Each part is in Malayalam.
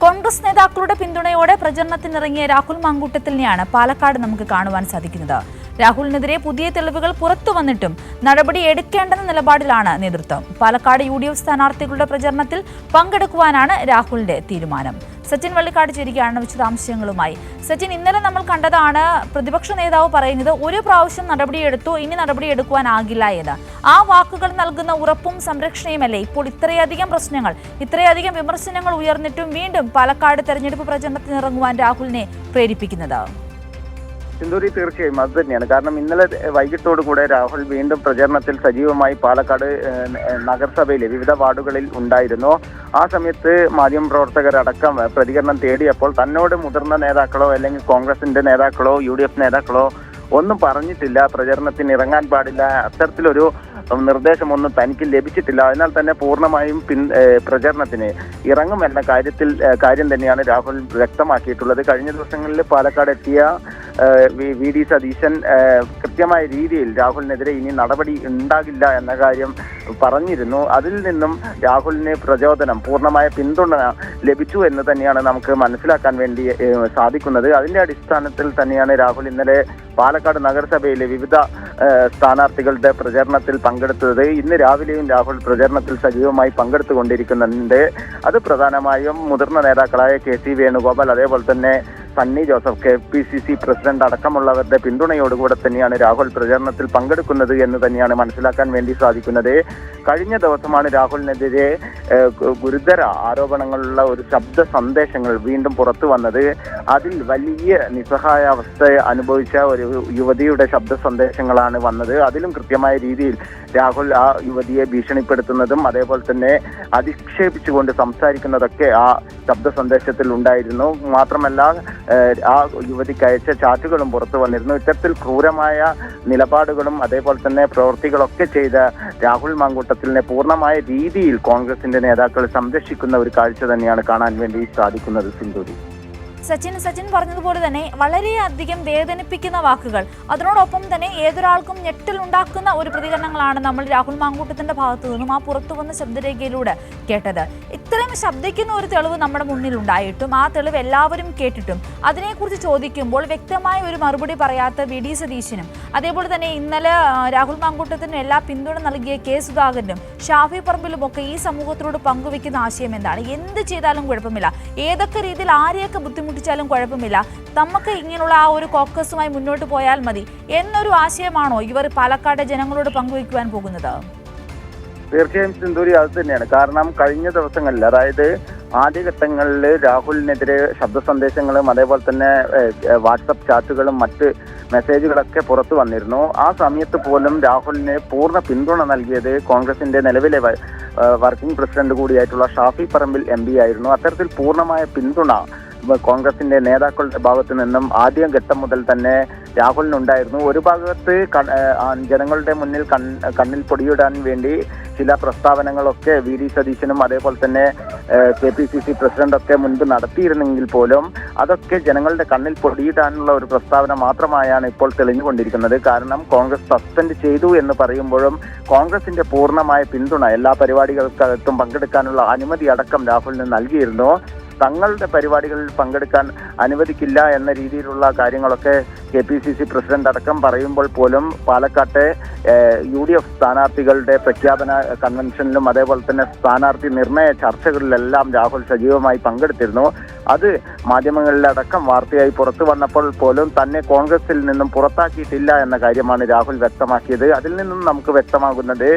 കോൺഗ്രസ് നേതാക്കളുടെ പിന്തുണയോടെ പ്രചരണത്തിനിറങ്ങിയ രാഹുൽ മാങ്കൂട്ടത്തിലിനെയാണ് പാലക്കാട് നമുക്ക് കാണുവാൻ സാധിക്കുന്നത്. രാഹുലിനെതിരെ പുതിയ തെളിവുകൾ പുറത്തു വന്നിട്ടും നടപടി എടുക്കേണ്ടെന്ന നിലപാടിലാണ് നേതൃത്വം. പാലക്കാട് UDF സ്ഥാനാർത്ഥികളുടെ പ്രചരണത്തിൽ പങ്കെടുക്കുവാനാണ് രാഹുലിന്റെ തീരുമാനം. സച്ചിൻ വള്ളിക്കാട് ചേരുകയാണ് വിശദാംശങ്ങളുമായി. സച്ചിൻ, ഇന്നലെ നമ്മൾ കണ്ടതാണ് പ്രതിപക്ഷ നേതാവ് പറയുന്നത് ഒരു പ്രാവശ്യം നടപടിയെടുത്തു, ഇനി നടപടിയെടുക്കുവാനാകില്ല എന്ന്. ആ വാക്കുകൾ നൽകുന്ന ഉറപ്പും സംരക്ഷണയുമല്ലേ ഇപ്പോൾ ഇത്രയധികം പ്രശ്നങ്ങൾ, ഇത്രയധികം വിമർശനങ്ങൾ ഉയർന്നിട്ടും വീണ്ടും പാലക്കാട് തെരഞ്ഞെടുപ്പ് പ്രചരണത്തിനിറങ്ങുവാൻ രാഹുലിനെ പ്രേരിപ്പിക്കുന്നത്? സിന്ധൂരി, തീർച്ചയായും അത് തന്നെയാണ്. കാരണം ഇന്നലെ വൈകിട്ടോടുകൂടെ രാഹുൽ വീണ്ടും പ്രചരണത്തിൽ സജീവമായി പാലക്കാട് നഗരസഭയിലെ വിവിധ വാർഡുകളിൽ ഉണ്ടായിരുന്നു. ആ സമയത്ത് മാധ്യമപ്രവർത്തകരടക്കം പ്രതികരണം തേടിയപ്പോൾ തന്നോട് മുതിർന്ന നേതാക്കളോ അല്ലെങ്കിൽ കോൺഗ്രസിന്റെ നേതാക്കളോ UDF നേതാക്കളോ ഒന്നും പറഞ്ഞിട്ടില്ല, പ്രചരണത്തിന് ഇറങ്ങാൻ പാടില്ല, അത്തരത്തിലൊരു നിർദ്ദേശമൊന്നും തനിക്ക് ലഭിച്ചിട്ടില്ല. അതിനാൽ തന്നെ പൂർണ്ണമായും പ്രചരണത്തിന് ഇറങ്ങുമെന്ന കാര്യം തന്നെയാണ് രാഹുൽ വ്യക്തമാക്കിയിട്ടുള്ളത്. കഴിഞ്ഞ ദിവസങ്ങളിൽ പാലക്കാട് എത്തിയ VD സതീശൻ കൃത്യമായ രീതിയിൽ രാഹുലിനെതിരെ ഇനി നടപടി ഉണ്ടാകില്ല എന്ന കാര്യം പറഞ്ഞിരുന്നു. അതിൽ നിന്നും രാഹുലിന് പ്രചോദനം, പൂർണ്ണമായ പിന്തുണ ലഭിച്ചു എന്ന് തന്നെയാണ് നമുക്ക് മനസ്സിലാക്കാൻ വേണ്ടി സാധിക്കുന്നത്. അതിന്റെ അടിസ്ഥാനത്തിൽ തന്നെയാണ് രാഹുൽ ഇന്നലെ പാലക്കാട് നഗരസഭയിലെ വിവിധ സ്ഥാനാർത്ഥികളുടെ പ്രചരണത്തിൽ പങ്കെടുത്തത്. ഇന്ന് രാവിലെയും രാഹുൽ പ്രചരണത്തിൽ സജീവമായി പങ്കെടുത്തുകൊണ്ടിരിക്കുന്നുണ്ട്. അത് പ്രധാനമായും മുതിർന്ന നേതാക്കളായ KC വേണുഗോപാൽ, അതേപോലെ തന്നെ സണ്ണി ജോസഫ്, KPCC പ്രസിഡന്റ് അടക്കമുള്ളവരുടെ പിന്തുണയോടുകൂടെ തന്നെയാണ് രാഹുൽ പ്രചരണത്തിൽ പങ്കെടുക്കുന്നത് എന്ന് തന്നെയാണ് മനസ്സിലാക്കാൻ വേണ്ടി സാധിക്കുന്നത്. കഴിഞ്ഞ ദിവസമാണ് രാഹുലിനെതിരെ ഗുരുതര ആരോപണങ്ങളുള്ള ഒരു ശബ്ദ സന്ദേശങ്ങൾ വീണ്ടും പുറത്തു വന്നത്. അതിൽ വലിയ നിസ്സഹായാവസ്ഥ അനുഭവിച്ച ഒരു യുവതിയുടെ ശബ്ദ സന്ദേശങ്ങളാണ് വന്നത്. അതിലും കൃത്യമായ രീതിയിൽ രാഹുൽ ആ യുവതിയെ ഭീഷണിപ്പെടുത്തുന്നതും അതേപോലെ തന്നെ അധിക്ഷേപിച്ചുകൊണ്ട് സംസാരിക്കുന്നതൊക്കെ ആ ശബ്ദ സന്ദേശത്തിൽ ഉണ്ടായിരുന്നു. മാത്രമല്ല ആ യുവതിക്ക് അയച്ച ചാറ്റുകളും പുറത്തു വന്നിരുന്നു. ഇത്തരത്തിൽ ക്രൂരമായ നിലപാടുകളും അതേപോലെ തന്നെ പ്രവൃത്തികളൊക്കെ ചെയ്ത രാഹുൽ മാങ്കൂട്ടത്തിലിനെ പൂർണ്ണമായ രീതിയിൽ കോൺഗ്രസിന്റെ നേതാക്കൾ സംരക്ഷിക്കുന്ന ഒരു കാഴ്ച തന്നെയാണ് കാണാൻ വേണ്ടി സാധിക്കുന്നത്. സിന്ധൂരി, സച്ചിൻ പറഞ്ഞതുപോലെ തന്നെ വളരെയധികം വേദനിപ്പിക്കുന്ന വാക്കുകൾ, അതിനോടൊപ്പം തന്നെ ഏതൊരാൾക്കും ഞെട്ടലുണ്ടാക്കുന്ന ഒരു പ്രതികരണങ്ങളാണ് നമ്മൾ രാഹുൽ മാങ്കൂട്ടത്തിന്റെ ഭാഗത്തു നിന്നും ആ പുറത്തു വന്ന ശബ്ദരേഖയിലൂടെ കേട്ടത്. ഇത്രയും ശബ്ദിക്കുന്ന ഒരു തെളിവ് നമ്മുടെ മുന്നിൽ ഉണ്ടായിട്ടും ആ തെളിവ് എല്ലാവരും കേട്ടിട്ടും അതിനെക്കുറിച്ച് ചോദിക്കുമ്പോൾ വ്യക്തമായ ഒരു മറുപടി പറയാത്ത VD സതീശനും അതേപോലെ തന്നെ ഇന്നലെ രാഹുൽ മാങ്കൂട്ടത്തിനും എല്ലാ പിന്തുണ നൽകിയ K സുധാകരനും ഷാഫി പറമ്പിലും ഒക്കെ ഈ സമൂഹത്തിനോട് പങ്കുവെക്കുന്ന ആശയം എന്താണ്? എന്ത് ചെയ്താലും കുഴപ്പമില്ല, ഏതൊക്കെ രീതിയിൽ ആരെയൊക്കെ ബുദ്ധിമുട്ടിച്ചാലും കുഴപ്പമില്ല, നമുക്ക് ഇങ്ങനെയുള്ള ആ ഒരു കോക്കസുമായി മുന്നോട്ട് പോയാൽ മതി എന്നൊരു ആശയമാണോ ഇവർ പാലക്കാട് ജനങ്ങളോട് പങ്കുവയ്ക്കുവാൻ പോകുന്നത്? തീർച്ചയായും സിന്ധൂരി, അത് തന്നെയാണ്. കാരണം കഴിഞ്ഞ ദിവസങ്ങളിൽ, അതായത് ആദ്യഘട്ടങ്ങളിൽ രാഹുലിനെതിരെ ശബ്ദ സന്ദേശങ്ങളും അതേപോലെ തന്നെ വാട്സപ്പ് ചാറ്റുകളും മറ്റ് മെസ്സേജുകളൊക്കെ പുറത്തു വന്നിരുന്നു. ആ സമയത്ത് പോലും രാഹുലിന് പൂർണ്ണ പിന്തുണ നൽകിയത് കോൺഗ്രസിന്റെ നിലവിലെ working president കൂടിയായിട്ടുള്ള Shafi Parambil MP ആയിരുന്നു. അത്തരത്തിൽ പൂർണ്ണമായ പിന്തുണ കോൺഗ്രസിന്റെ നേതാക്കളുടെ ഭാഗത്തു നിന്നും ആദ്യം ഘട്ടം മുതൽ തന്നെ രാഹുലിനുണ്ടായിരുന്നു. ഒരു ഭാഗത്ത് ജനങ്ങളുടെ മുന്നിൽ കണ്ണിൽ പൊടിയിടാൻ വേണ്ടി ചില പ്രസ്താവനകളൊക്കെ VD സതീശനും അതേപോലെ തന്നെ KPCC പ്രസിഡന്റൊക്കെ മുൻപ് നടത്തിയിരുന്നെങ്കിൽ പോലും അതൊക്കെ ജനങ്ങളുടെ കണ്ണിൽ പൊടിയിടാനുള്ള ഒരു പ്രസ്താവന മാത്രമായാണ് ഇപ്പോൾ തെളിഞ്ഞുകൊണ്ടിരിക്കുന്നത്. കാരണം കോൺഗ്രസ് സസ്പെൻഡ് ചെയ്തു എന്ന് പറയുമ്പോഴും കോൺഗ്രസിന്റെ പൂർണ്ണമായ പിന്തുണ, എല്ലാ പരിപാടികൾക്കകത്തും പങ്കെടുക്കാനുള്ള അനുമതി അടക്കം രാഹുലിന് നൽകിയിരുന്നു. തങ്ങളുടെ പരിപാടികളിൽ പങ്കെടുക്കാൻ അനുവദിക്കില്ല എന്ന രീതിയിലുള്ള കാര്യങ്ങളൊക്കെ KPCC പ്രസിഡന്റ് അടക്കം പറയുമ്പോൾ പോലും പാലക്കാട്ടെ UDF സ്ഥാനാർത്ഥികളുടെ പ്രഖ്യാപന കൺവെൻഷനിലും അതേപോലെ തന്നെ സ്ഥാനാർത്ഥി നിർണയ ചർച്ചകളിലെല്ലാം രാഹുൽ സജീവമായി പങ്കെടുത്തിരുന്നു. അത് മാധ്യമങ്ങളിലടക്കം വാർത്തയായി പുറത്തു വന്നപ്പോൾ പോലും തന്നെ കോൺഗ്രസിൽ നിന്നും പുറത്താക്കിയിട്ടില്ല എന്ന കാര്യമാണ് രാഹുൽ വ്യക്തമാക്കിയത്. അതിൽ നിന്നും നമുക്ക് വ്യക്തമാകുന്നത്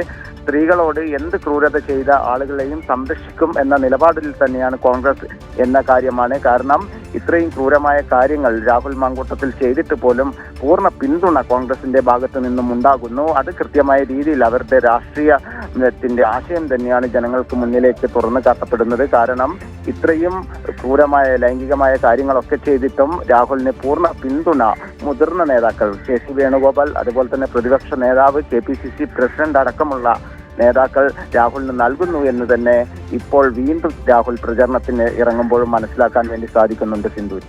സ്ത്രീകളോട് എന്ത് ക്രൂരത ചെയ്ത ആളുകളെയും സംരക്ഷിക്കും എന്ന നിലപാടിൽ തന്നെയാണ് കോൺഗ്രസ് എന്ന കാര്യമാണ്. കാരണം ഇത്രയും ക്രൂരമായ കാര്യങ്ങൾ രാഹുൽ മാങ്കൂട്ടത്തിൽ ചെയ്തിട്ട് പോലും പൂർണ്ണ പിന്തുണ കോൺഗ്രസിന്റെ ഭാഗത്തു നിന്നും ഉണ്ടാകുന്നു. അത് കൃത്യമായ രീതിയിൽ അവരുടെ രാഷ്ട്രീയത്തിന്റെ ആശയം തന്നെയാണ് ജനങ്ങൾക്ക് മുന്നിലേക്ക് തുറന്നു കാട്ടപ്പെടുന്നത്. കാരണം ഇത്രയും ക്രൂരമായ ലൈംഗികമായ കാര്യങ്ങളൊക്കെ ചെയ്തിട്ടും രാഹുലിന് പൂർണ്ണ പിന്തുണ മുതിർന്ന നേതാക്കൾ KC വേണുഗോപാൽ, അതുപോലെ തന്നെ പ്രതിപക്ഷ നേതാവ് KPCC പ്രസിഡന്റ് അടക്കമുള്ള നേതാക്കൾ രാഹുലിന് നൽകുന്നു എന്ന് തന്നെ ഇപ്പോൾ വീണ്ടും രാഹുൽ പ്രചരണത്തിന് ഇറങ്ങുമ്പോഴും മനസ്സിലാക്കാൻ വേണ്ടി സാധിക്കുന്നുണ്ട്. സിന്ധൂരി.